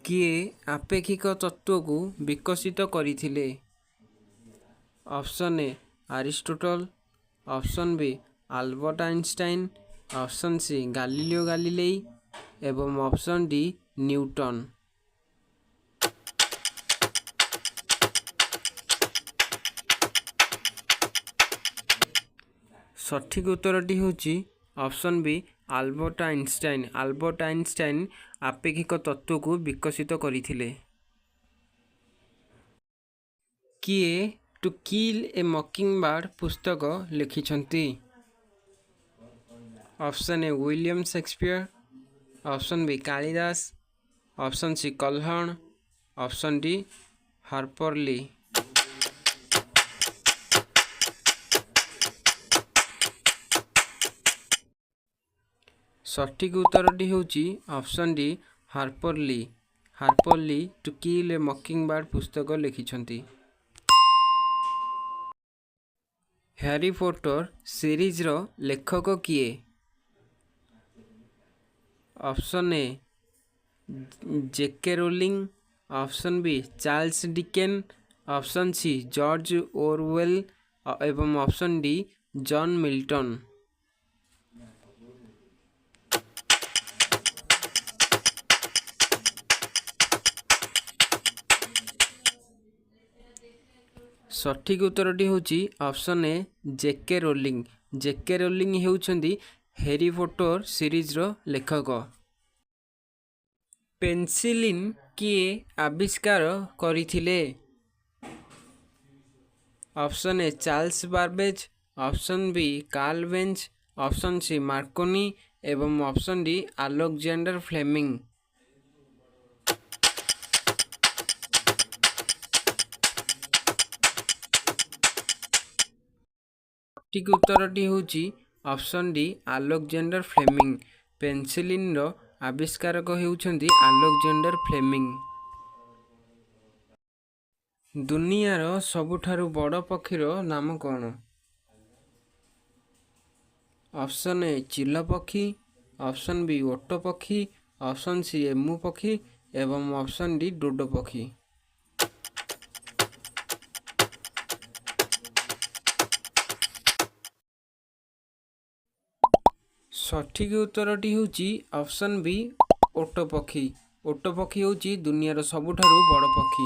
କିଏ ଆପେକ୍ଷିକ ତତ୍ତ୍ୱକୁ ବିକଶିତ କରିଥିଲେ? Option A Aristotle, option B Albert Einstein, option C Galileo Galilei ଏବଂ ଅପସନ୍ ଡି ନ୍ୟୁଟନ। ସଠିକ୍ ଉତ୍ତରଟି ହେଉଛି option B Albert Einstein. Albert Einstein ଆପେକ୍ଷିକ ତତ୍ତ୍ୱକୁ ବିକଶିତ କରିଥିଲେ। କିଏ ଟୁ କିଲ୍ ଏ ମକିଂବାର୍ଡ ପୁସ୍ତକ ଲେଖିଛନ୍ତି? Option A William Shakespeare, option B Kalidas, option C Kalhana, option D Harper Lee. ସଠିକ୍ ଉତ୍ତରଟି ହେଉଛି option D Harper Lee. Harper Lee to kill a mockingbird ପୁସ୍ତକ ଲେଖିଛନ୍ତି। ହ୍ୟାରି ପୋଟର ସିରିଜର ଲେଖକ କିଏ? Option A J K. Rowling, option B Charles Dicken, option C George Orwell ଏବଂ option D John Milton. ସଠିକ୍ ଉତ୍ତରଟି ହେଉଛି option A J K. Rowling. J K. Rowling ହେଉଛନ୍ତି ହ୍ୟାରି ପୋଟର ସିରିଜର ଲେଖକ। ପେନିସିଲିନ୍ କିଏ ଆବିଷ୍କାର କରିଥିଲେ? Option A Charles Babbage, option B Karl Benz, option C Marconi ଏବଂ ଅପସନ୍ ଡି ଆଲେକ୍ଜାଣ୍ଡାର ଫ୍ଲେମିଂ। ସଠିକ୍ ଉତ୍ତରଟି ହେଉଛି ଅପସନ୍ ଡି ଆଲେକ୍ଜାଣ୍ଡାର ଫ୍ଲେମିଂ। ପେନିସିଲିନ୍ର ଆବିଷ୍କାରକ ହେଉଛନ୍ତି ଆଲେକ୍ଜାଣ୍ଡାର ଫ୍ଲେମିଂ। ଦୁନିଆର ସବୁଠାରୁ ବଡ଼ ପକ୍ଷୀର ନାମ କ'ଣ? ଅପସନ୍ ଏ ଚିଲ ପକ୍ଷୀ, ଅପସନ୍ ବି ଓଟ ପକ୍ଷୀ, ଅପସନ୍ ସି ଏମୁ ପକ୍ଷୀ ଏବଂ ଅପସନ୍ ଡି ଡୋଡୋ ପକ୍ଷୀ। ସଠିକ୍ ଉତ୍ତରଟି ହେଉଛି ଅପସନ୍ ବି ଓଟ ପକ୍ଷୀ। ଓଟ ପକ୍ଷୀ ହେଉଛି ଦୁନିଆର ସବୁଠାରୁ ବଡ଼ ପକ୍ଷୀ।